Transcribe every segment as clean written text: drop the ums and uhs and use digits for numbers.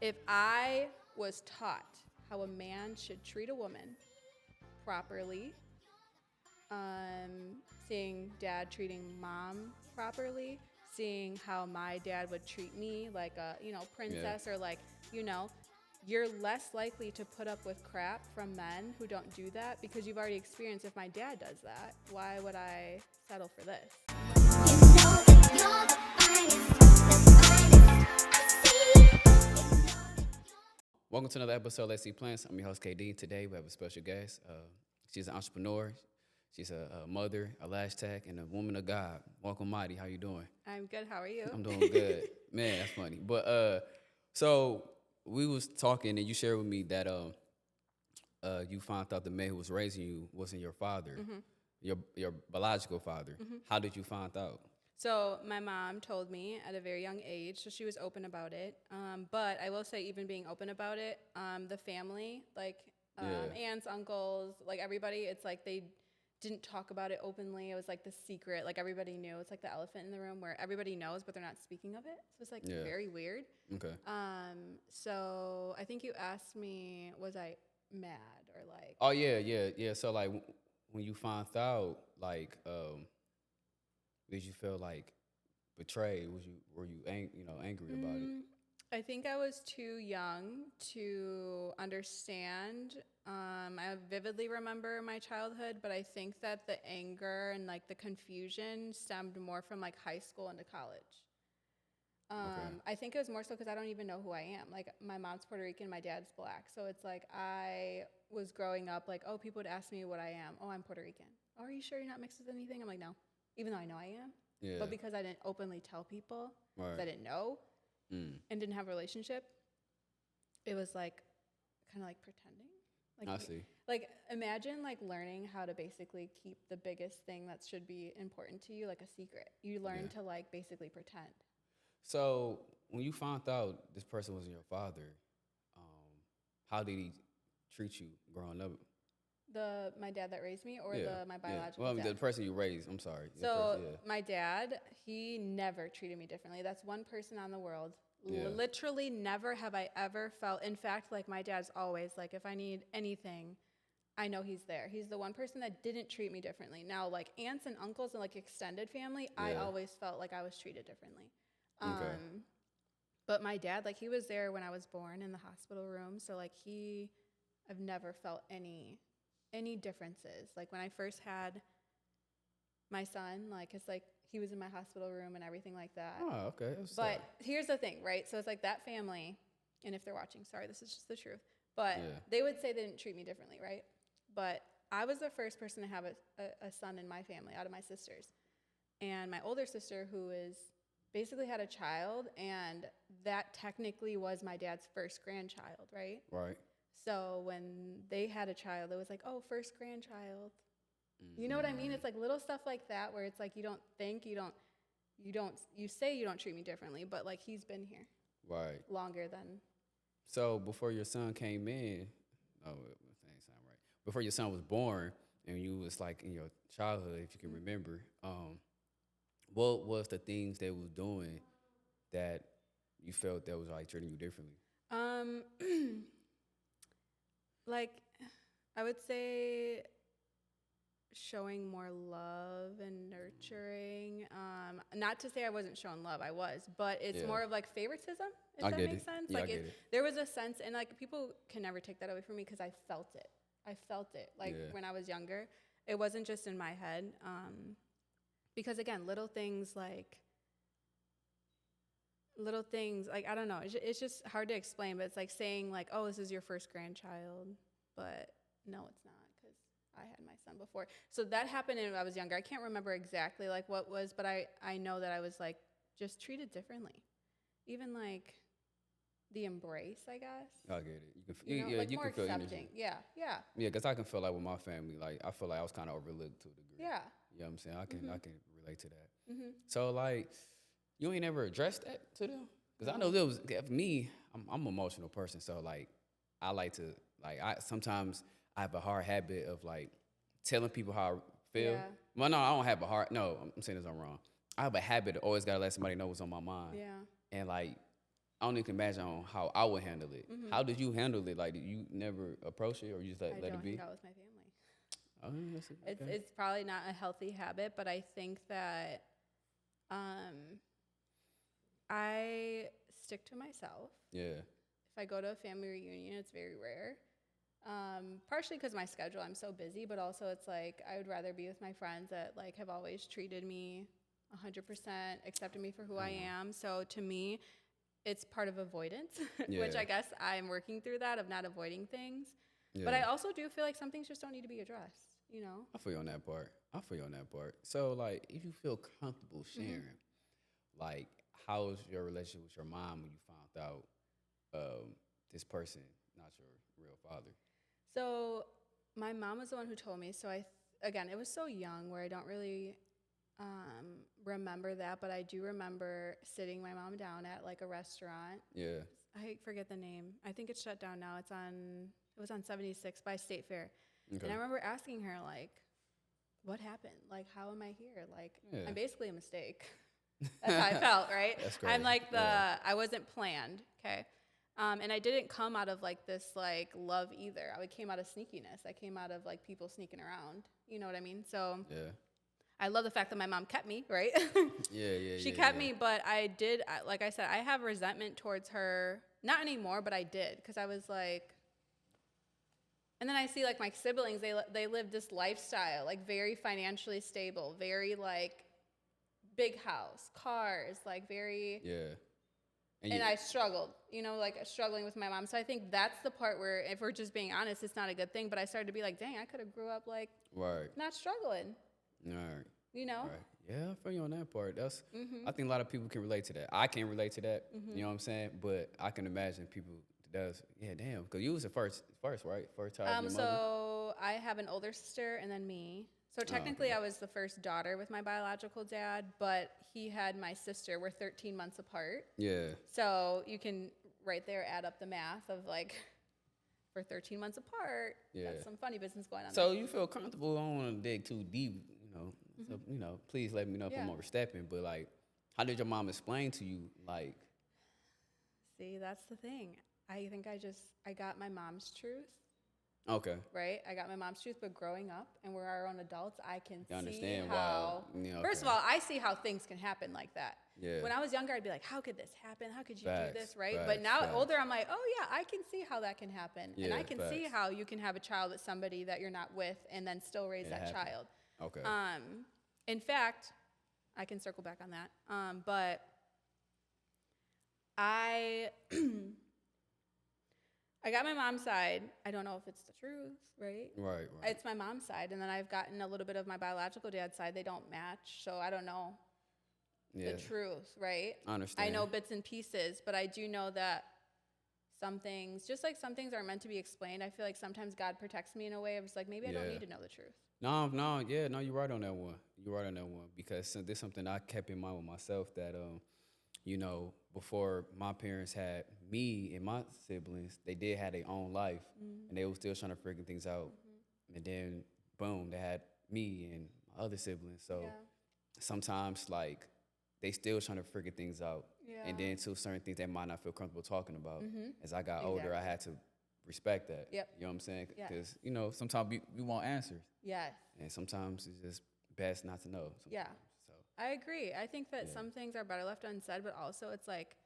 if I was taught how a man should treat a woman properly, seeing dad treating mom properly, seeing how my dad would treat me like a, Yeah. princess or like, you know, you're less likely to put up with crap from men who don't do that because you've already experienced if my dad does that, why would I settle for this? Welcome to another episode of Let's See Plants. I'm your host, KD. Today we have a special guest. She's an entrepreneur. She's a mother, a lash tech, and a woman of God. Welcome, Mighty. How you doing? I'm good. How are you? I'm doing good. Man, that's funny. But so we was talking, and you shared with me that you found out the man who was raising you wasn't your father, your biological father. How did you find out? So my mom told me at a very young age, so she was open about it. But I will say, even being open about it, the family, like aunts, uncles, like everybody, it's like they didn't talk about it openly. It was like the secret, like everybody knew. It's like the elephant in the room where everybody knows, but they're not speaking of it. So it's like very weird. Okay. So I think you asked me, was I mad or like? Oh yeah. So like when you found out, like, did you feel like betrayed? Were you angry about it? I think I was too young to understand. I vividly remember my childhood, but I think that the anger and like the confusion stemmed more from like high school into college. I think it was more so because I don't even know who I am. Like my mom's Puerto Rican, my dad's black, so it's like I was growing up like, oh, people would ask me what I am. Oh, I'm Puerto Rican. Oh, are you sure you're not mixed with anything? I'm like, no, even though I know I am. Yeah. But because I didn't openly tell people, because Right. I didn't know and didn't have a relationship, it was like kind of like pretending. Like, I see. Like imagine like learning how to basically keep the biggest thing that should be important to you like a secret. You learn to like basically pretend. So when you found out this person wasn't your father, how did he treat you growing up? My dad that raised me or my biological Well, I mean, dad? the person you raised. I'm sorry. So my dad, he never treated me differently. That's one person on the world. Literally never have I ever felt. In fact, like my dad's always like, if I need anything, I know he's there. He's the one person that didn't treat me differently. Now, like aunts and uncles and like extended family, I always felt like I was treated differently. Okay. But my dad, like he was there when I was born in the hospital room. So like I've never felt any differences. Like when I first had my son, like it's like he was in my hospital room and everything like that. Oh, okay. But here's the thing, right? So it's like that family, and if they're watching, sorry, this is just the truth. But they would say they didn't treat me differently, right? But I was the first person to have a son in my family out of my sisters. And my older sister, who is basically had a child, and that technically was my dad's first grandchild, right? Right. So when they had a child, it was like, oh, first grandchild. You know what I mean? It's like little stuff like that where it's like you say you don't treat me differently, but like he's been here Right. longer than. So before your son came in, oh, that ain't sound right. Before your son was born, and you was like in your childhood, if you can remember, what was the things they was doing that you felt that was like treating you differently? Like I would say showing more love and nurturing. Not to say I wasn't showing love, I was, but it's more of like favoritism, if that makes sense. Yeah, like I get it. there was a sense, and like people can never take that away from me because I felt it. Like when I was younger. It wasn't just in my head. Because again, little things like I don't know. It's just hard to explain, but it's like saying like, oh, this is your first grandchild, but no, it's not. I had my son before. So that happened when I was younger. I can't remember exactly like what was, but I know that I was like just treated differently. Even like the embrace, I guess. I get it. You more can feel accepting. energy. Yeah. Yeah, because I can feel like with my family, like I feel like I was kind of overlooked to a degree. Yeah. You know what I'm saying? I can relate to that. So like, you ain't never addressed that to them? Because I know there was me. I'm an emotional person, so like I like to sometimes I have a hard habit of like telling people how I feel. Yeah. Well, no, I don't have a hard. No, I'm saying this I'm wrong. I have a habit of always gotta let somebody know what's on my mind. Yeah. And like I don't even imagine on how I would handle it. How did you handle it? Like, did you never approach it, or you just I let don't it be? hang out with my family. Oh, that's okay. It's probably not a healthy habit, but I think that um, I stick to myself. Yeah. If I go to a family reunion, it's very rare. Partially because my schedule, I'm so busy, but also it's like I would rather be with my friends that like have always treated me 100%, accepted me for who I am. So to me, it's part of avoidance, which Yeah. I guess I'm working through that of not avoiding things. But I Yeah. also do feel like some things just don't need to be addressed, you know? I feel you on that part. I feel you on that part. So, like, if you feel comfortable sharing, like, how was your relationship with your mom when you found out this person not your real father? So my mom was the one who told me. So again, it was so young where I don't really remember that, but I do remember sitting my mom down at like a restaurant. Yeah. I forget the name. I think it's shut down now. It was on 76 by State Fair. Okay. And I remember asking her like, what happened? Like, how am I here? Like, Yeah. I'm basically a mistake. That's how I felt, right? That's crazy. I'm like Yeah. I wasn't planned, okay? And I didn't come out of like this like love either. I came out of sneakiness. I came out of like people sneaking around. You know what I mean? So Yeah. I love the fact that my mom kept me, right? Yeah. She kept me, but like I said, I have resentment towards her. Not anymore, but I did because I was like, and then I see like my siblings, they live this lifestyle, like very financially stable, very like big house, cars, like very. Yeah. And I struggled, you know, like struggling with my mom. So I think that's the part where, if we're just being honest, it's not a good thing. But I started to be like, dang, I could have grew up like right. not struggling, Right. you know? Right. Yeah, I feel you on that part. That's I think a lot of people can relate to that. I can't relate to that. You know what I'm saying? But I can imagine people that does. Yeah, damn. Because you was the first, right? First child of your mother? So I have an older sister and then me. So technically, okay. I was the first daughter with my biological dad, but he had my sister. We're 13 months apart. Yeah. So you can right there add up the math of like, we're 13 months apart. Yeah. That's some funny business going on. So you feel comfortable? I don't want to dig too deep, you know. So, you know, please let me know if I'm Yeah. overstepping. But like, how did your mom explain to you, like? See, that's the thing. I think I got my mom's truth, Okay. right? I got my mom's truth, but growing up and we're our own adults, I can You see understand how. why? Yeah, First of okay. all, I see how things can happen like that. Yeah. When I was younger, I'd be like, how could this happen? How could you Facts, do this, right? facts, But now facts. older, I'm like, oh yeah, I can see how that can happen. And Yeah, I can see facts. how you can have a child with somebody that you're not with and then still raise It that happen. child. Okay. In fact, I can circle back on that. But I I got my mom's side. I don't know if it's the truth, right? Right. It's my mom's side, and then I've gotten a little bit of my biological dad's side. They don't match, so I don't know Yeah. the truth, right? I understand. I know bits and pieces, but I do know that some things, just like some things are meant to be explained, I feel like sometimes God protects me in a way of just like, maybe I don't Yeah. need to know the truth. No, you're right on that one. You're right on that one because this is something I kept in mind with myself that, you know, before my parents had me and my siblings, they did have their own life and they were still trying to figure things out. And then, boom, they had me and my other siblings. So Yeah. sometimes, like, they still trying to figure things out. Yeah. And then to certain things they might not feel comfortable talking about. As I got older, I Exactly. had to respect that. Yep. You know what I'm saying? Yes. Because, you know, sometimes we want answers. Yes. And sometimes it's just best not to know. Yeah. So I agree. I think that Yeah. some things are better left unsaid, but also it's like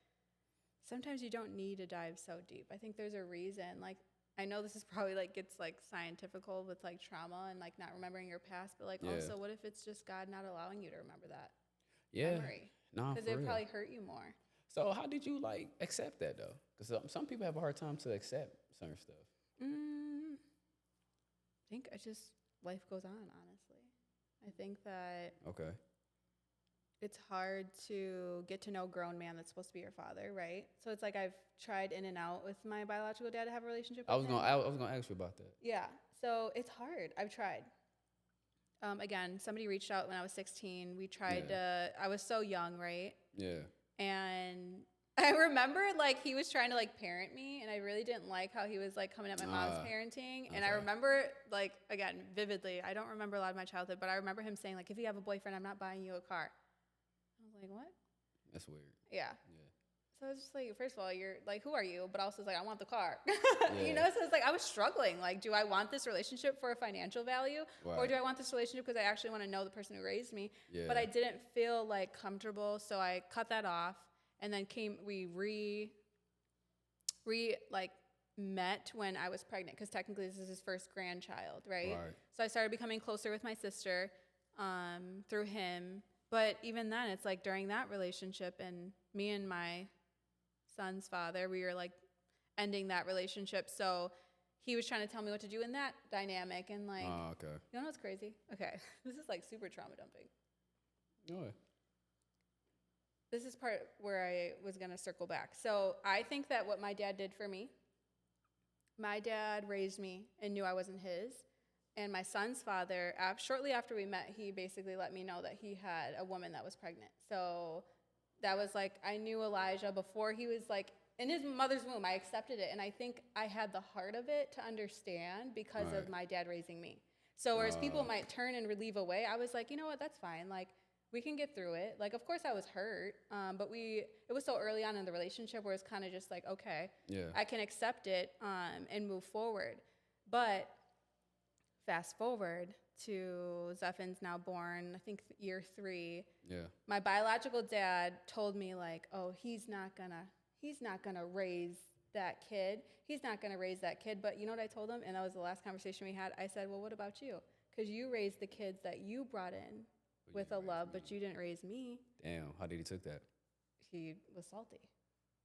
sometimes you don't need to dive so deep. I think there's a reason. Like, I know this is probably like gets like scientifical with like trauma and like not remembering your past, but like Yeah. also what if it's just God not allowing you to remember that yeah, memory? nah, Because for it real. probably hurt you more. So how did you like accept that though? Because some people have a hard time to accept certain stuff. I think life goes on, honestly. I think that Okay. it's hard to get to know a grown man that's supposed to be your father, right? So it's like I've tried in and out with my biological dad to have a relationship with him. I was gonna ask you about that. Yeah, so it's hard. I've tried. Again, somebody reached out when I was 16. We tried to, I was so young, right? Yeah. And I remember like he was trying to like parent me, and I really didn't like how he was like coming at my mom's parenting. And I okay. remember like, again, vividly, I don't remember a lot of my childhood, but I remember him saying like, if you have a boyfriend, I'm not buying you a car. I was like, what? That's weird. Yeah. Yeah. So it's just like, first of all, you're like, who are you? But also, it's like, I want the car. Yeah. You know, so it's like I was struggling. Like, do I want this relationship for a financial value, or Right. do I want this relationship because I actually want to know the person who raised me? Yeah. But I didn't feel like comfortable, so I cut that off. And then we like met when I was pregnant, because technically this is his first grandchild, right? Right. So I started becoming closer with my sister through him. But even then, it's like during that relationship, and me and my son's father, we were like ending that relationship. So he was trying to tell me what to do in that dynamic. And like, Oh, okay. you know what's crazy? Okay, this is like super trauma dumping. No. This is part where I was going to circle back. So I think that what my dad did for me, my dad raised me and knew I wasn't his. And my son's father, shortly after we met, he basically let me know that he had a woman that was pregnant. So that was like, I knew Elijah before he was like in his mother's womb. I accepted it. And I think I had the heart of it to understand because Right. of my dad raising me. So whereas people might turn and leave away, I was like, you know what, that's fine. Like, we can get through it. Like, of course I was hurt, but it was so early on in the relationship where it's kind of just like, okay, Yeah. I can accept it and move forward. But fast forward to Zephin's now born, I think year 3. Yeah. My biological dad told me like, oh, he's not gonna raise that kid. He's not gonna raise that kid. But you know what I told him? And that was the last conversation we had. I said, well, what about you? Because you raised the kids that you brought in with a love, but you didn't raise me. Damn. How did he took that? He was salty.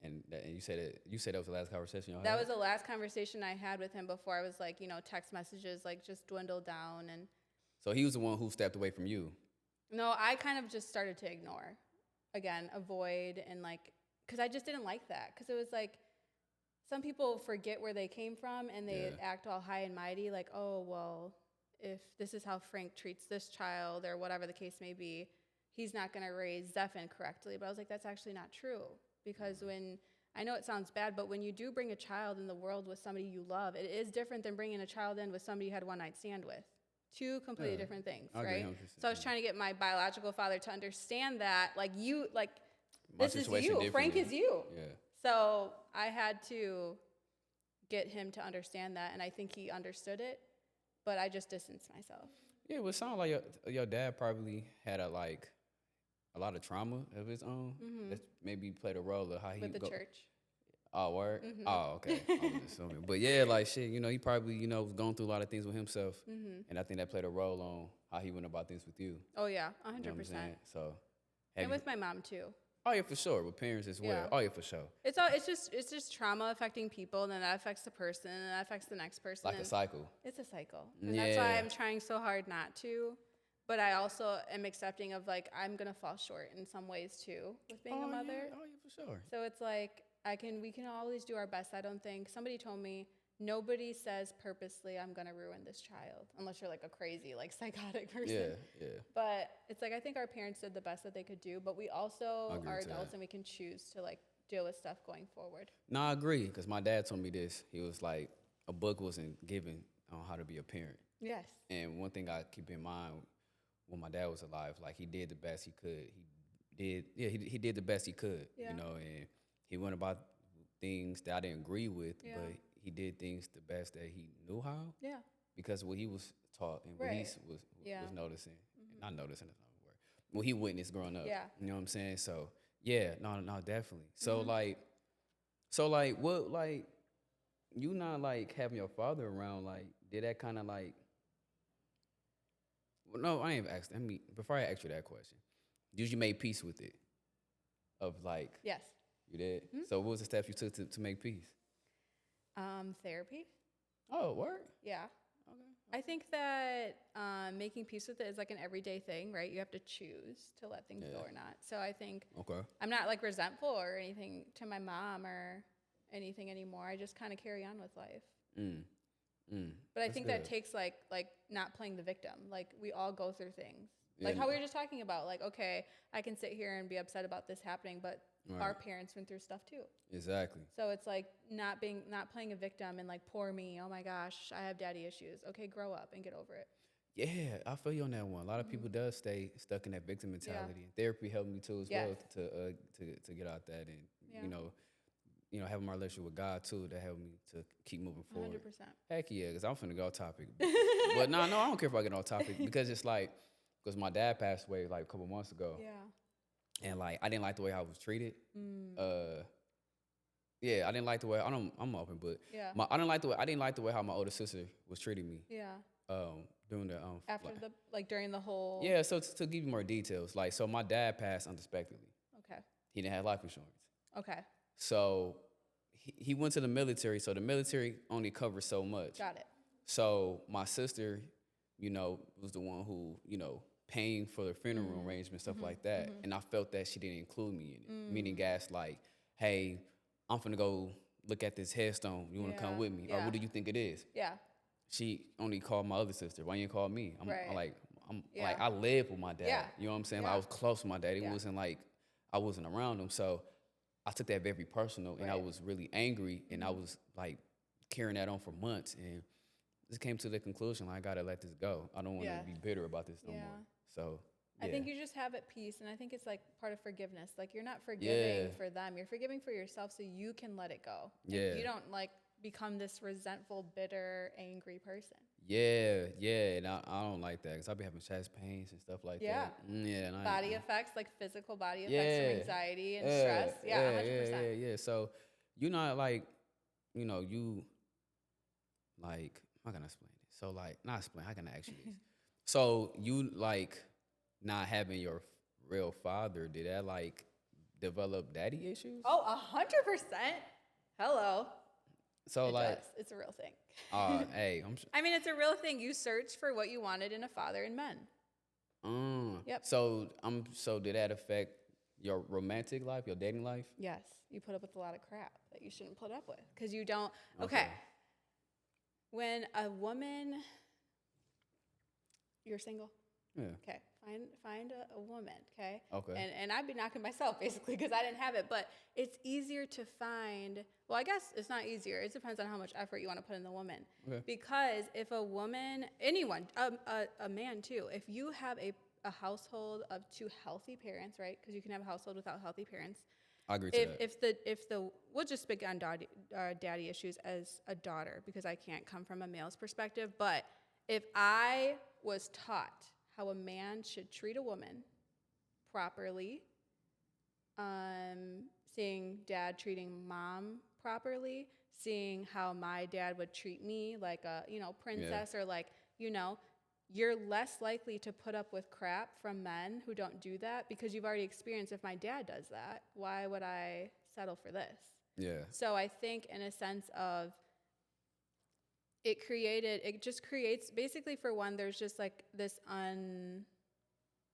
And you said that was the last conversation y'all had? That was the last conversation I had with him before I was like, you know, text messages like just dwindled down. And So he was the one who stepped away from you. no, I kind of just started to ignore, again, avoid, and like, because I just didn't like that. Because it was like, some people forget where they came from and they act all high and mighty, like, oh, well, if this is how Frank treats this child or whatever the case may be, he's not going to raise Zephin correctly. But I was like, that's actually not true. Because I know it sounds bad, but when you do bring a child in the world with somebody you love, it is different than bringing a child in with somebody you had one night stand with. Two completely different things, right? So I was trying to get my biological father to understand that, like, this is you. Frank is you. Yeah. So I had to get him to understand that, and I think he understood it, but I just distanced myself. Yeah, well, it sounds like your dad probably had a lot of trauma of his own. That maybe played a role of how he With the church. Oh, word? Oh, okay. I was assuming. But yeah, like shit, he probably, was going through a lot of things with himself. And I think that played a role on how he went about things with you. Oh, yeah, 100%. You know what I'm saying? So, And with my mom, too. Oh, yeah, for sure. With parents as well. Yeah. Oh, yeah, for sure. It's just trauma affecting people, and then that affects the person, and that affects the next person. Like a cycle. It's a cycle. And that's why I'm trying so hard not to. But I also am accepting of, like, I'm going to fall short in some ways, too, with being a mother. Yeah. Oh, yeah, for sure. So it's like, we can always do our best. I don't think, somebody told me, nobody says purposely, I'm going to ruin this child, unless you're like a crazy, like, psychotic person. Yeah. But it's like, I think our parents did the best that they could do, but we also are adults and we can choose to, like, deal with stuff going forward. No, I agree, because my dad told me this. He was like, a book wasn't given on how to be a parent. Yes. And one thing I keep in mind, when my dad was alive, like, he did the best he could. He did the best he could, and he went about things that I didn't agree with, but he did things the best that he knew how. Yeah. Because what he was taught and what he was noticing, not noticing, that's not the word, what he witnessed growing up. Yeah. You know what I'm saying? So, yeah, no, definitely. So, what, like, you not, like, having your father around, like, did that kind of, like, well, no, I ain't asked. Before I ask you that question, did you make peace with it? Of, like, yes. You did? So what was the steps you took to make peace? Therapy. Oh, word? Yeah. Okay. I think that making peace with it is like an everyday thing, right? You have to choose to let things go or not. So I think I'm not like resentful or anything to my mom or anything anymore. I just kind of carry on with life. But I think that takes like not playing the victim. Like, we all go through things. Like how we were just talking about, like, okay, I can sit here and be upset about this happening, but our parents went through stuff too. Exactly. So it's like not playing a victim and like, poor me, oh my gosh, I have daddy issues. Okay, grow up and get over it. Yeah, I feel you on that one. A lot of people stay stuck in that victim mentality. And therapy helped me too as well to get out that and Yeah. Having my relationship with God too, that helped me to keep moving forward. 100%. Heck yeah, because I'm finna go off topic. But no, I don't care if I get off topic because it's like, because my dad passed away like a couple months ago. Yeah. And like, I didn't like the way I was treated. Mm. Yeah, I didn't like the way, I'm open, but Yeah. I didn't like the way how my older sister was treating me. Yeah. During the, After during the whole. yeah, so to give you more details, like, so my dad passed unexpectedly. Okay. He didn't have life insurance. Okay. So he went to the military, so the military only covers so much. Got it. So my sister, was the one who, paying for the funeral arrangement, stuff like that. And I felt that she didn't include me in it. Meaning gas like, hey, I'm finna go look at this headstone. You wanna come with me? Or what do you think it is? Yeah. She only called my other sister. Why you didn't call me? Right. I lived with my dad. Yeah. You know what I'm saying? Yeah. Like, I was close with my dad. It Yeah. wasn't like I wasn't around him. So I took that very personal, and I Right. was really angry, and I was like carrying that on for months, and just came to the conclusion, like, I gotta let this go. I don't want to Yeah. be bitter about this no Yeah. more. So I yeah. think you just have at peace, and I think it's like part of forgiveness. Like, you're not forgiving Yeah. for them, you're forgiving for yourself so you can let it go. Yeah. You don't like become this resentful, bitter, angry person. Yeah, and I don't like that because I be having chest pains and stuff like Yeah. that. Yeah, and Body effects, like physical body effects Yeah. from anxiety and stress. Yeah, 100%. Yeah. So you not like, you like, how can I explain it? So like, not explain. How can I ask you this? So you like not having your real father, did that like develop daddy issues? Oh, 100%. Hello. So It like, does. It's a real thing. hey, I mean, it's a real thing. You search for what you wanted in a father and men. Yep. So did that affect your romantic life, your dating life? Yes. You put up with a lot of crap that you shouldn't put up with because you don't. Okay. When a woman, you're single. Yeah. Okay. Find a woman. Okay. Okay. And I'd be knocking myself basically because I didn't have it. But it's easier to find. Well, I guess it's not easier. It depends on how much effort you want to put in the woman. Okay. Because if a woman, anyone, a man too, if you have a household of two healthy parents, right? Because you can have a household without healthy parents. I agree to that. If the we'll just speak on daddy issues as a daughter because I can't come from a male's perspective. But if I was taught how a man should treat a woman properly, seeing dad treating mom properly, seeing how my dad would treat me like a princess or like you're less likely to put up with crap from men who don't do that because you've already experienced if my dad does that, why would I settle for this? Yeah. So I think in a sense of it just creates basically for one, there's just like this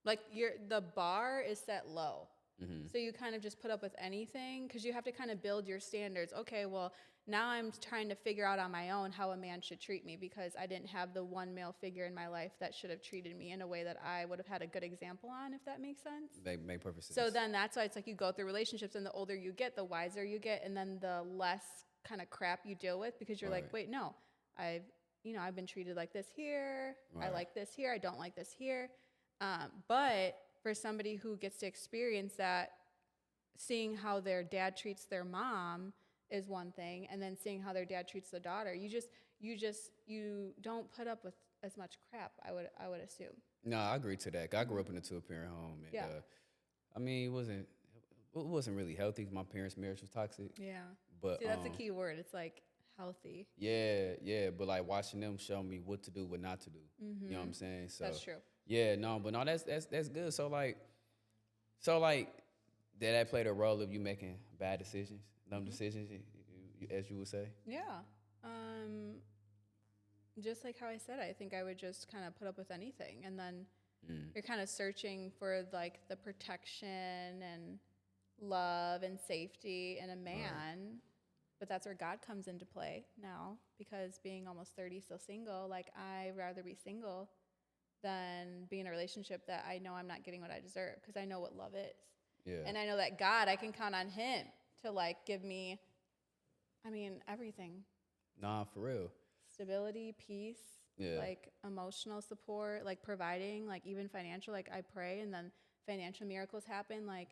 the bar is set low. Mm-hmm. So you kind of just put up with anything because you have to kind of build your standards. Okay, well, now I'm trying to figure out on my own how a man should treat me because I didn't have the one male figure in my life that should have treated me in a way that I would have had a good example on, if that makes sense. They make perfect sense. So then that's why it's like you go through relationships and the older you get, the wiser you get, and then the less kind of crap you deal with because you're like, wait, no, I've been treated like this here. I like this here. I don't like this here. But for somebody who gets to experience that, seeing how their dad treats their mom is one thing, and then seeing how their dad treats the daughter, you don't put up with as much crap. I would assume. No, I agree to that. I grew up in a 2-parent home, and I mean, it wasn't really healthy. My parents' marriage was toxic. Yeah, but see, that's a key word. It's like healthy. Yeah. But like watching them show me what to do, what not to do. Mm-hmm. You know what I'm saying? So that's true. Yeah, no, that's good. So like, did that play the role of you making bad decisions, dumb decisions, as you would say? Yeah. Just like how I said, I think I would just kind of put up with anything, and then you're kind of searching for like the protection and love and safety in a man. But that's where God comes into play now, because being almost 30, still single, like I'd rather be single than be in a relationship that I know I'm not getting what I deserve, because I know what love is. Yeah. And I know that God, I can count on him to like give me, everything. Nah, for real. Stability, peace, like emotional support, like providing, like even financial, like I pray and then financial miracles happen. Like,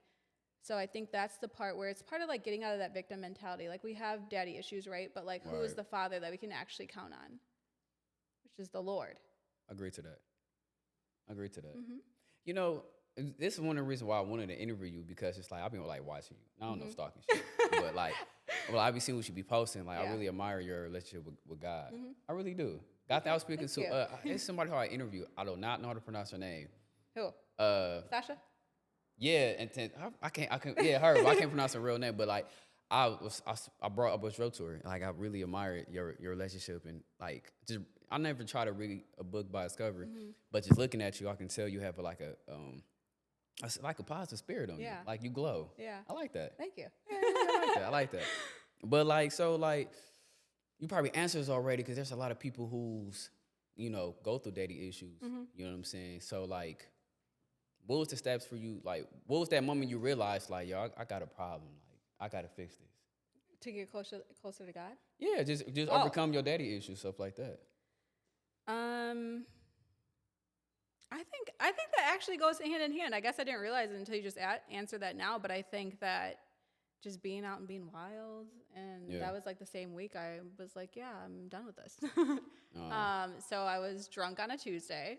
So I think that's the part where it's part of like getting out of that victim mentality. Like we have daddy issues, right? But like who is Right. the father that we can actually count on? Which is the Lord. Agree to that. Agree to that. Mm-hmm. You know, this is one of the reasons why I wanted to interview you because it's like I've been like watching you. I don't know Mm-hmm. stalking shit, but like, well, I be seeing what you be posting. Like, I Yeah. really admire your relationship with God. Mm-hmm. I really do. God, that I was speaking Thank to. you. It's somebody who I interviewed. I do not know how to pronounce her name. Who? Uh, Sasha? yeah, I can't. Yeah, her. But I can't pronounce her real name. But like, I brought up a show to her. Like, I really admired your relationship and like just. I never try to read a book by its cover, Mm-hmm. but just looking at you, I can tell you have like a positive spirit on you. Yeah. Like you glow. Yeah. I like that. Thank you. Yeah, I like that. I like that. But like, so like, you probably answers already because there's a lot of people who's, go through daddy issues. Mm-hmm. You know what I'm saying? So like, what was the steps for you? Like, what was that moment you realized like, yo, I got a problem. Like, I gotta fix this. To get closer to God? Yeah, just Oh. overcome your daddy issues, stuff like that. I think that actually goes hand in hand. I guess I didn't realize it until you just answered that now, but I think that just being out and being wild, and Yeah. that was like the same week I was like, yeah, I'm done with this. Uh, So I was drunk on a Tuesday.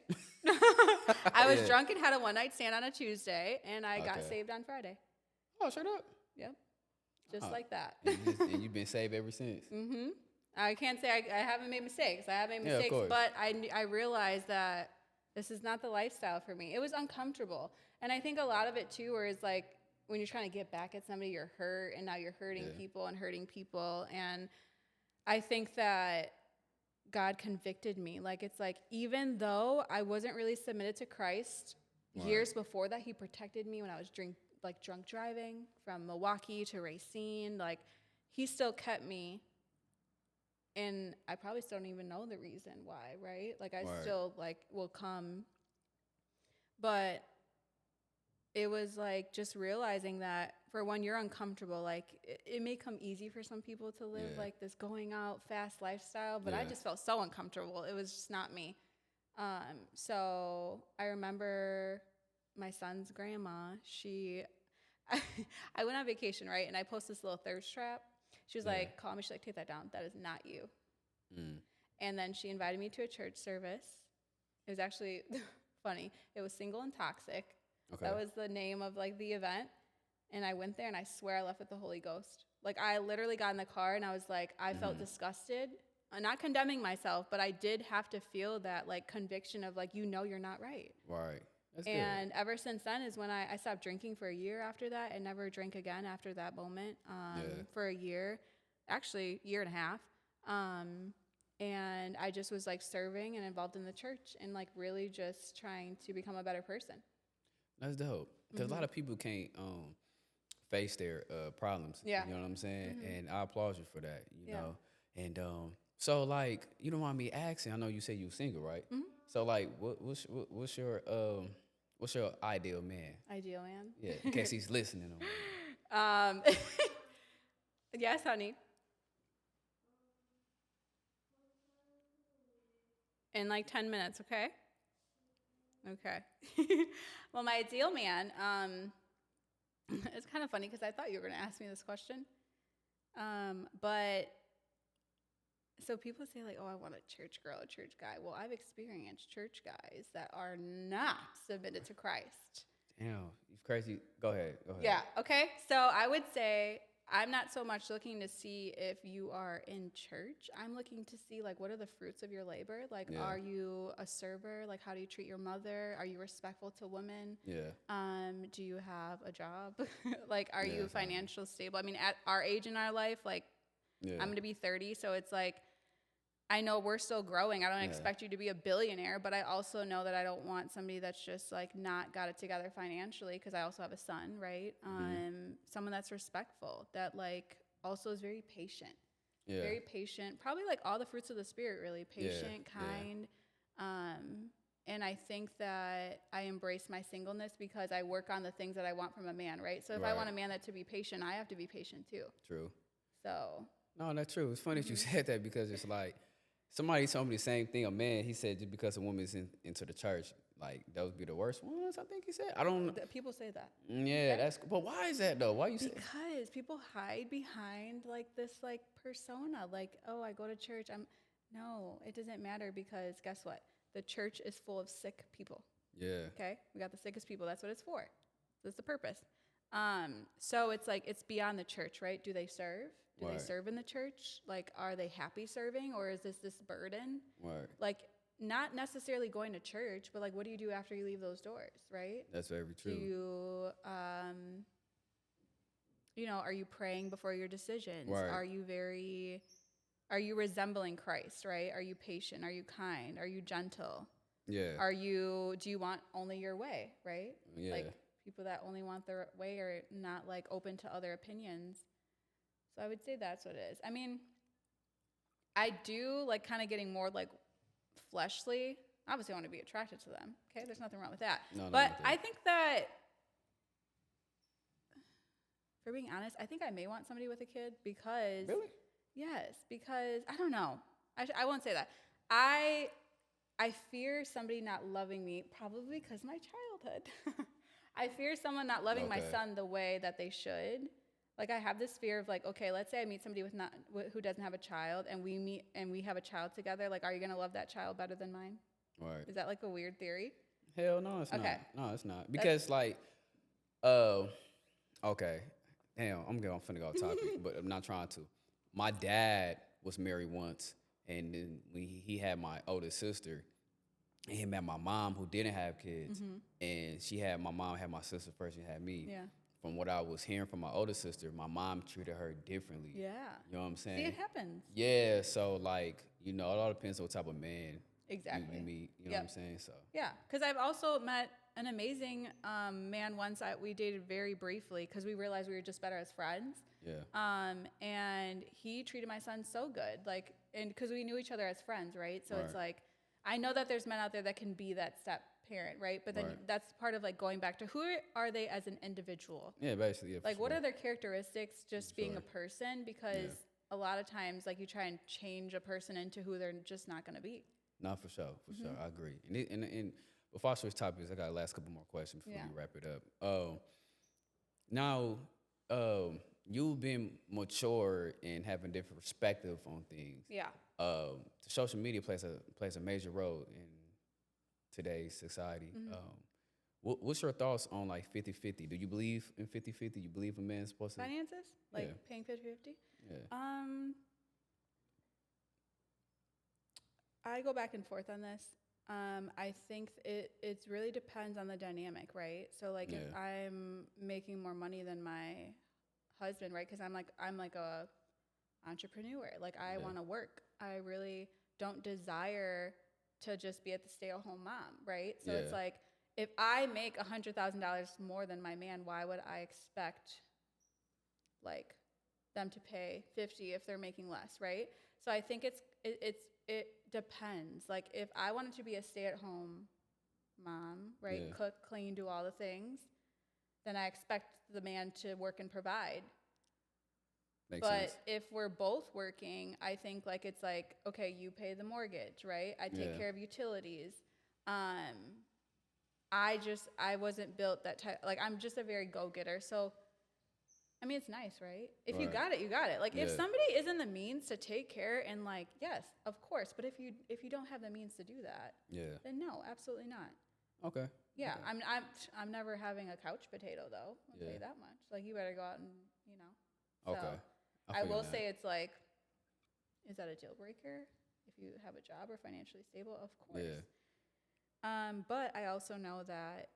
I was Yeah. drunk and had a one night stand on a Tuesday, and I got Okay. saved on Friday. Oh, shut up. Yep, just Oh. like that. And you've been saved ever since. Mm-hmm. I can't say I haven't made mistakes. I have made Yeah, of mistakes, course. but I realized that this is not the lifestyle for me. It was uncomfortable. And I think a lot of it too, where it's like when you're trying to get back at somebody, you're hurt, and now you're hurting Yeah. people and hurting people. And I think that God convicted me. Like, it's like, even though I wasn't really submitted to Christ Right. years before that, he protected me when I was drunk driving from Milwaukee to Racine. Like, he still kept me. And I probably still don't even know the reason why, right? Like, I Right. still, like, will come. But it was, like, just realizing that for when you're uncomfortable, like, it may come easy for some people to live, Yeah. like, this going out fast lifestyle. But I Yeah. just felt so uncomfortable. It was just not me. So I remember my son's grandma, I went on vacation, right? And I posted this little thirst trap. She was Yeah. like, call me. She's like, take that down. That is not you. Mm. And then she invited me to a church service. It was actually funny. It was Single and Toxic. Okay. That was the name of like the event. And I went there and I swear I left with the Holy Ghost. Like, I literally got in the car and I was like, I felt disgusted. Not condemning myself, but I did have to feel that like conviction of like, you're not right. Right. That's And ever since then is when I stopped drinking for a year after that, and never drank again after that moment for a year, actually year and a half. And I just was like serving and involved in the church and like really just trying to become a better person. good. That's dope. Because a lot of people can't face their problems. Yeah. You know what I'm saying? And I applaud you for that. You Yeah. know. And so like, you don't mind me asking? I know you say you're single, right? So like, what's your ideal man? Ideal man. Yeah, in case he's listening. Or Yes, honey. In like 10 minutes, okay? Okay. Well, my ideal man, it's kind of funny because I thought you were going to ask me this question. But so people say like, oh, I want a church girl, a church guy. Well, I've experienced church guys that are not submitted to Christ. Damn, you crazy. Go ahead. Yeah, okay. So I would say I'm not so much looking to see if you are in church. I'm looking to see, like, what are the fruits of your labor? Like, Yeah. are you a server? Like, how do you treat your mother? Are you respectful to women? Yeah. Do you have a job? Like, are Yeah, you exactly. financially stable? I mean, at our age in our life, like, Yeah. I'm going to be 30, so it's like, I know we're still growing. I don't Yeah. expect you to be a billionaire, but I also know that I don't want somebody that's just like not got it together financially, because I also have a son, right? Someone that's respectful, that like also is very patient. Yeah. Very patient. Probably like all the fruits of the spirit, really. Patient, Yeah. kind. And I think that I embrace my singleness because I work on the things that I want from a man, right? So if I Right. want a man that to be patient, I have to be patient too. True. So No, that's true. It's funny that you said that because it's like somebody told me the same thing. A man, he said, just because a woman is into the church, like those be the worst ones. I think he said. I don't. People say that. Yeah, that's. But why is that though? Why you say? Because people hide behind like this like persona, like, oh, I go to church. No, it doesn't matter because guess what? The church is full of sick people. Yeah. Okay, we got the sickest people. That's what it's for. That's the purpose. So it's like it's beyond the church, right? Do they serve? Do they serve in the church? Like, are they happy serving, or is this burden? Right. Like, not necessarily going to church, but like, what do you do after you leave those doors, right? That's very true. Do you, are you praying before your decisions? Right. Are you resembling Christ, right? Are you patient? Are you kind? Are you gentle? Yeah. Do you want only your way, right? Yeah. Like people that only want their way are not like open to other opinions. So I would say that's what it is. I mean, I do like kind of getting more like fleshly. Obviously, I want to be attracted to them. Okay, there's nothing wrong with that. But I think that, for being honest, I think I may want somebody with a kid because. Really? Yes, because I don't know. I won't say that. I fear somebody not loving me, probably because my childhood. I fear someone not loving my son the way that they should. Like I have this fear of like, okay, let's say I meet somebody who doesn't have a child, and we meet and we have a child together. Like, are you gonna love that child better than mine? Right. Is that like a weird theory? Hell no, it's Okay. not. No, it's not. Because okay. Damn, I'm finna go off topic, but I'm not trying to. My dad was married once, and then he had my oldest sister, and he met my mom who didn't have kids, and my mom had my sister first, and had me. Yeah. From what I was hearing from my older sister, my mom treated her differently. Yeah. You know what I'm saying? See, it happens. Yeah, so like, it all depends on what type of man exactly you meet. You know what I'm saying? So yeah, because I've also met an amazing man once. We dated very briefly because we realized we were just better as friends. Yeah. And he treated my son so good, like, and because we knew each other as friends, right? So it's like, I know that there's men out there that can be that step parent, right? But then that's part of like going back to who are they as an individual? Yeah, basically. Yeah, like, what are their characteristics just being a person? Because a lot of times, like, you try and change a person into who they're just not going to be. No, for sure. I agree. And before I switch topics, I got the last couple more questions before we wrap it up. Now, you've been mature and having different perspective on things. Yeah. Social media plays a major role in today's society. What's your thoughts on like 50-50? Do you believe in 50-50? You believe a man's supposed to finances? Like paying 50-50? Yeah. I go back and forth on this. I think it really depends on the dynamic, right? So like if I'm making more money than my husband, right? Because I'm like a entrepreneur. Like I want to work. I really don't desire to just be at the stay-at-home mom, right? So it's like if I make $100,000 more than my man, why would I expect like them to pay 50 if they're making less, right? So I think it depends. Like if I wanted to be a stay-at-home mom, right? Cook, clean, do all the things, then I expect the man to work and provide. Makes sense. But if we're both working, I think like it's like, okay, you pay the mortgage, right? I take care of utilities. I wasn't built that type. Like I'm just a very go-getter. So I mean, it's nice, right? If you got it, you got it. Like if somebody is in the means to take care and like, yes, of course. But if you don't have the means to do that, then no, absolutely not. Okay. Yeah, okay. I'm never having a couch potato though. I'll tell you that much. Like you better go out and So okay. I will say it's like, is that a deal breaker? If you have a job or financially stable, of course. Yeah. But I also know that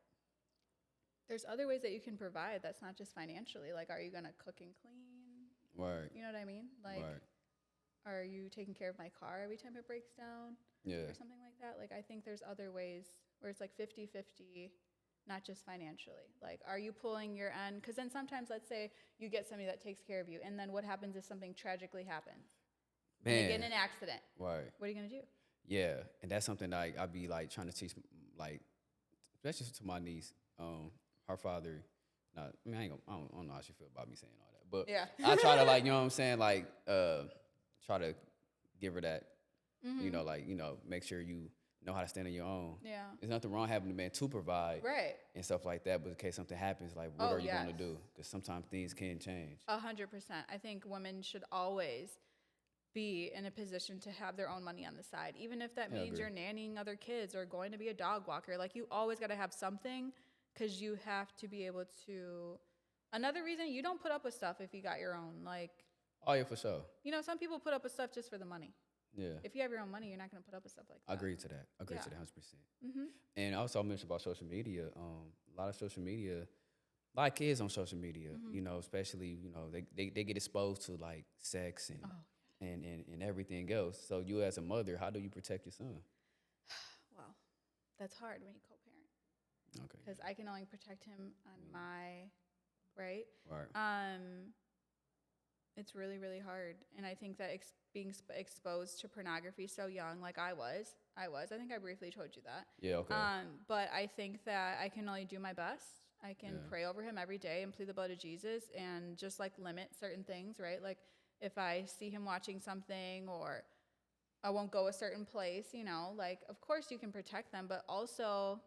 there's other ways that you can provide that's not just financially. Like, are you going to cook and clean? Right. You know what I mean? Like, are you taking care of my car every time it breaks down? Yeah. Or something like that? Like, I think there's other ways where it's like 50-50, not just financially. Like, are you pulling your end? Because then sometimes, let's say you get somebody that takes care of you, and then what happens if something tragically happens? Man. And they get in an accident. Right. What are you going to do? Yeah, and that's something that I'd be like trying to teach, like, especially to my niece. Her father, I don't know how she feel about me saying all that, but I try to like, you know what I'm saying, like, try to give her that, like, make sure you know how to stand on your own. Yeah. There's nothing wrong having a man to provide Right. and stuff like that. But in case something happens, like, what Oh, are you going to yes. do? Because sometimes things can change. 100%. I think women should always be in a position to have their own money on the side, even if that Yeah, I means agree. you're nannying other kids or going to be a dog walker. Like, you always got to have something, because you have to be able to. Another reason, you don't put up with stuff if you got your own. Like, Oh, yeah, for sure. some people put up with stuff just for the money. Yeah. If you have your own money, you're not going to put up with stuff like that. I agree to that. I agree Yeah. to that 100%. And also I mentioned about social media. A lot of social media, a lot of kids on social media, especially, they get exposed to like sex and, Oh, and everything else. So you as a mother, how do you protect your son? well, that's hard when you co-parent, Okay. because I can only protect him on my right. Right. It's really, really hard. And I think that being exposed to pornography so young, like I was, I think I briefly told you that. Yeah, okay. But I think that I can only do my best. I can Yeah. pray over him every day and plead the blood of Jesus and just like limit certain things, right? Like if I see him watching something, or I won't go a certain place, like of course you can protect them, but also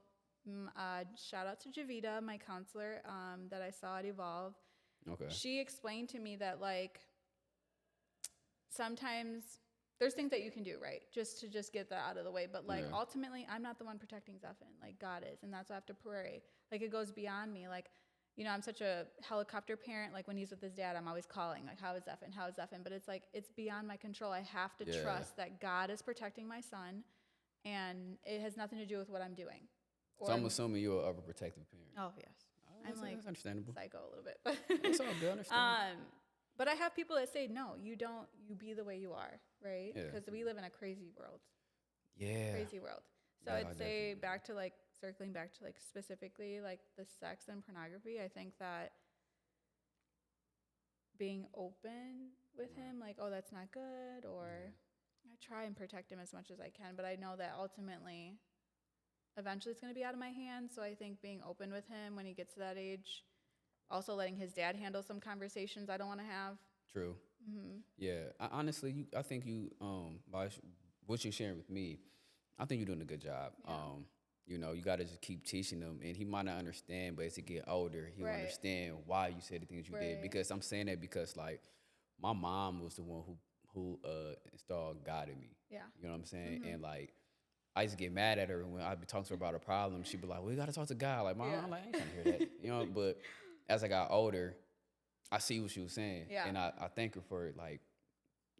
shout out to Javita, my counselor that I saw at Evolve. Okay. She explained to me that like sometimes there's things that you can do, right? Just to get that out of the way. But like ultimately, I'm not the one protecting Zephan. Like God is, and that's why I have to pray. Like it goes beyond me. Like, I'm such a helicopter parent. Like when he's with his dad, I'm always calling, like, how is Zephan? How is Zephan? But it's like, it's beyond my control. I have to trust that God is protecting my son, and it has nothing to do with what I'm doing. So I'm assuming you're an overprotective parent. Oh, yes. I'm like that's understandable. psycho a little bit. It's all good. Understand. But I have people that say, no, you don't, you be the way you are, right? Yeah. Because we live in a crazy world. Yeah. Crazy world. So Yeah, I'd say definitely. circling back to like specifically like the sex and pornography, I think that being open with him, like, oh, that's not good, or I try and protect him as much as I can, but I know that ultimately, eventually it's going to be out of my hands. So I think being open with him when he gets to that age, also letting his dad handle some conversations I don't want to have. True. Yeah. Honestly, I think you, by what you're sharing with me, I think you're doing a good job. Yeah. You got to just keep teaching them, and he might not understand, but as he get older, he'll understand why you said the things you did. Because I'm saying that because like my mom was the one who installed God in me. Yeah. You know what I'm saying? And like I used to get mad at her when I'd be talking to her about a problem. She'd be like, "We got to talk to God." Like, Mom, I'm like, I ain't trying to hear that. But as I got older, I see what she was saying. Yeah. And I thank her for like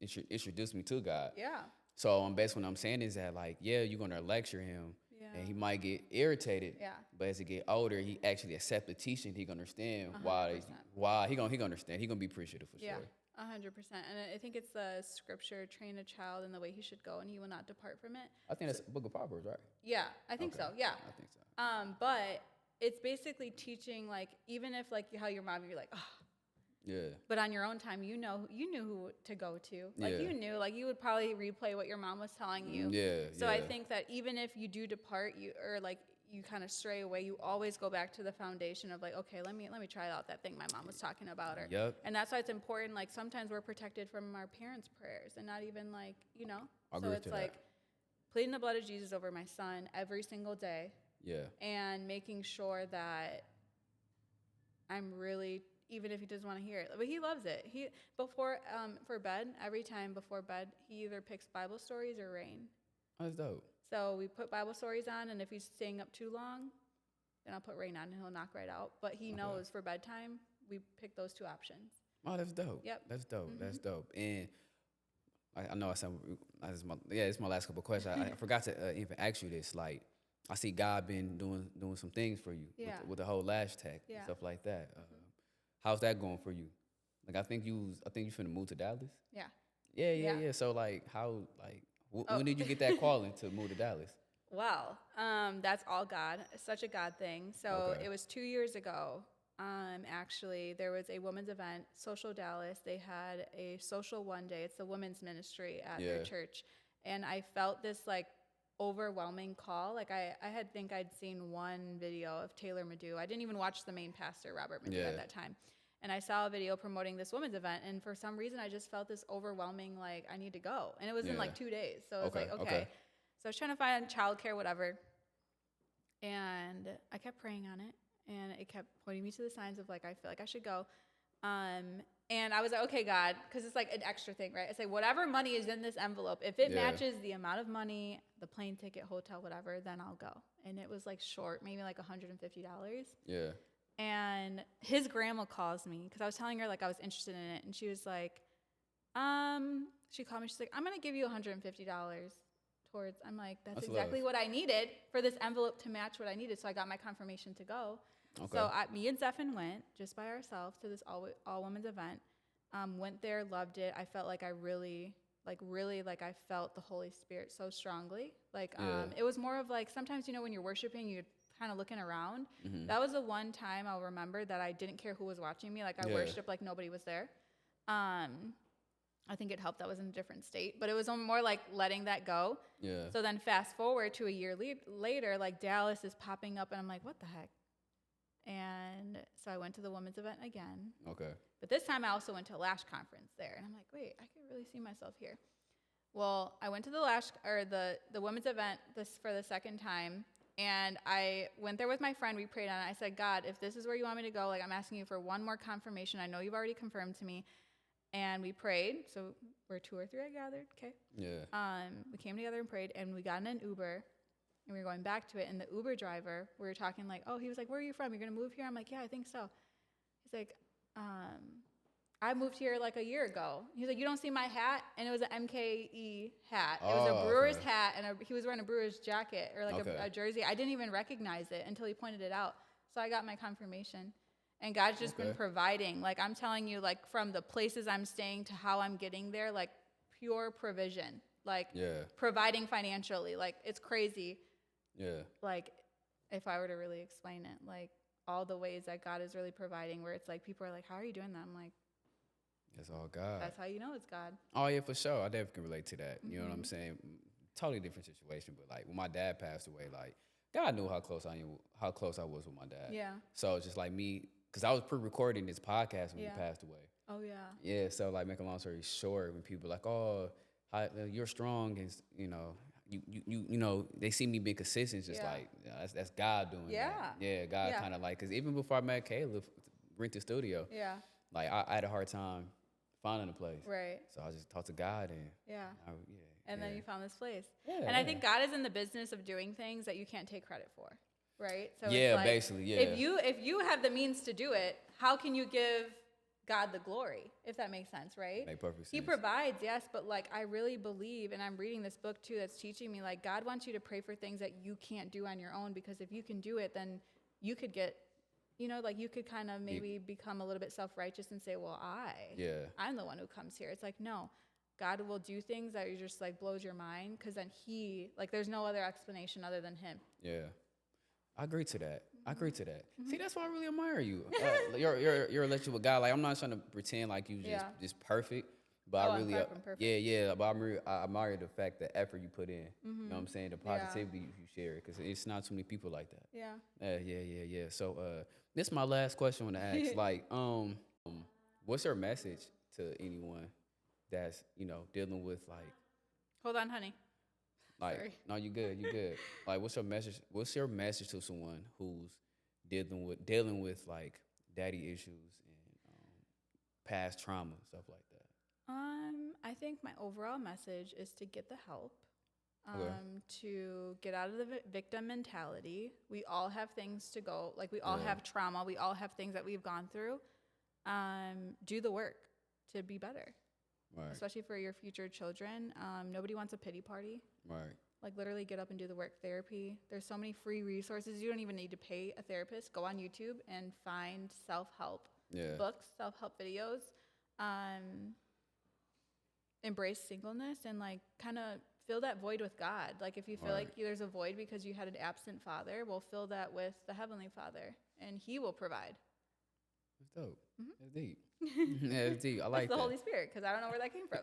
introducing me to God. Yeah. So basically what I'm saying is that like, yeah, you're gonna lecture him and he might get irritated. Yeah. But as he get older, he actually accept the teaching, he gonna understand 100%. why he gonna understand. He gonna be appreciative for Yeah. sure. 100%. And I think it's the scripture, train a child in the way he should go and he will not depart from it. I think that's Book of Proverbs, right? Yeah, I think so. Yeah. I think so. But it's basically teaching, like, even if like how your mom, you're like, oh, Yeah. but on your own time, you knew who to go to. Like Yeah. you knew, like you would probably replay what your mom was telling you. Yeah. So I think that even if you do depart, you kind of stray away, you always go back to the foundation of like, okay, let me try out that thing my mom was talking about her. Yep. And that's why it's important. Like sometimes we're protected from our parents' prayers and not even like, I so agree it's to like that. pleading the blood of Jesus over my son every single day. Yeah. And making sure that I'm really, even if he doesn't want to hear it, but he loves it. He for bed, every time before bed, he either picks Bible stories or Rain. That's dope. So we put Bible stories on, and if he's staying up too long, then I'll put Rain on, and he'll knock right out. But he knows for bedtime, we pick those two options. Oh, that's dope. Yep. That's dope. That's dope. And I know it's my last couple of questions. I forgot to even ask you this. Like, I see God been doing some things for you with the whole lash tech and stuff like that. How's that going for you? Like, I think you finna move to Dallas. Yeah. Yeah. So like, when did you get that calling to move to Dallas? Well, that's all God. It's such a God thing. So It was 2 years ago. Actually, there was a women's event, Social Dallas. They had a social one day. It's the women's ministry at their church. And I felt this like overwhelming call. Like I'd seen one video of Taylor Madu. I didn't even watch the main pastor, Robert Madu, at that time. And I saw a video promoting this women's event. And for some reason, I just felt this overwhelming, like, I need to go. And it was in like 2 days. So it was like, okay. So I was trying to find childcare, whatever. And I kept praying on it. And it kept pointing me to the signs of like, I feel like I should go. And I was like, okay, God, because it's like an extra thing, right? It's like whatever money is in this envelope, if it matches the amount of money, the plane ticket, hotel, whatever, then I'll go. And it was like short, maybe like $150. Yeah. And his grandma calls me because I was telling her like I was interested in it. And she was like, she called me. She's like, I'm going to give you $150 towards, I'm like, that's exactly what I needed for this envelope to match what I needed. So I got my confirmation to go. Okay. So me and Zephin went just by ourselves to this all women's event. Went there, loved it. I felt like I really I felt the Holy Spirit so strongly. Like it was more of like sometimes when you're worshiping, you're kind of looking around. Mm-hmm. That was the one time I'll remember that I didn't care who was watching me. Like I worshiped like nobody was there. I think it helped. I was in a different state, but it was more like letting that go. Yeah. So then fast forward to a year later, like Dallas is popping up, and I'm like, what the heck? And so I went to the women's event again. Okay. But this time I also went to a Lash conference there. And I'm like, wait, I could really see myself here. Well, I went to the women's event for the second time. And I went there with my friend. We prayed on it. I said, God, if this is where you want me to go, like I'm asking you for one more confirmation. I know you've already confirmed to me. And we prayed. So where 2 or 3 are gathered. Okay. Yeah. We came together and prayed. And we got in an Uber. And we were going back to it, and the Uber driver, we were talking like, he was like, where are you from? You're going to move here? I'm like, yeah, I think so. He's like, I moved here like a year ago. He's like, you don't see my hat? And it was an MKE hat. It was a Brewers hat, and he was wearing a Brewers jacket or like a jersey. I didn't even recognize it until he pointed it out. So I got my confirmation. And God's just been providing. Like I'm telling you, like from the places I'm staying to how I'm getting there, like pure provision. Like providing financially. Like it's crazy. Yeah. Like, if I were to really explain it, like all the ways that God is really providing, where it's like people are like, "How are you doing that?" I'm like, "That's all God." That's how you know it's God. Oh yeah, for sure. I definitely can relate to that. You know what I'm saying? Totally different situation, but like when my dad passed away, like God knew how close I was with my dad. Yeah. So it's just like me, because I was pre-recording this podcast when he passed away. Oh yeah. Yeah. So like, make a long story short, when people are like, "Oh, you're strong," and you know, they see me being consistent, just like that's God doing that. Yeah, God kind of like, because even before I met Caleb, rent the studio. Yeah. Like I had a hard time finding a place. Right. So I just talked to God and and then you found this place. Yeah. And I think God is in the business of doing things that you can't take credit for. Right. So it's like, basically, yeah. If you have the means to do it, how can you give God the glory, if that makes sense, right? Make perfect sense. He provides, yes, but like I really believe, and I'm reading this book too that's teaching me, like God wants you to pray for things that you can't do on your own, because if you can do it, then you could get, like you could kind of maybe become a little bit self-righteous and say, well, I'm the one who comes here. It's like, no, God will do things that just like blows your mind, because then there's no other explanation other than him. Yeah. I agree to that. Mm-hmm. See, that's why I really admire you. You're a relationship with God. Like, I'm not trying to pretend like you just perfect, but I really, but I admire the fact, the effort you put in. Mm-hmm. You know what I'm saying? The positivity you share, because it's not too many people like that. Yeah. Yeah. So, this is my last question I want to ask. Like, what's your message to anyone that's dealing with like? Hold on, honey. Like, sorry. No, you good. Like, what's your message? What's your message to someone who's dealing with like daddy issues and past trauma, stuff like that? I think my overall message is to get the help. To get out of the victim mentality. We all have things to go. Like, we all have trauma. We all have things that we've gone through. Do the work to be better. Right. Especially for your future children. Nobody wants a pity party. Right. Like, literally get up and do the work. Therapy. There's so many free resources. You don't even need to pay a therapist. Go on YouTube and find self-help books, self-help videos. Embrace singleness and like kind of fill that void with God. Like, if you feel like there's a void because you had an absent father, well, fill that with the Heavenly Father, and He will provide. That's dope. Mm-hmm. That's deep. That's deep. I like that. That's the Holy Spirit, because I don't know where that came from.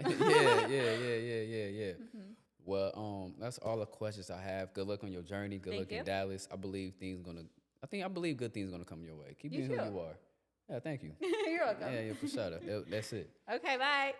Yeah. Mm-hmm. Well, that's all the questions I have. Good luck on your journey. Good luck in Dallas. I believe good things gonna come your way. Keep being who you are. Yeah, thank you. You're welcome. Yeah, for sure. That's it. Okay, bye.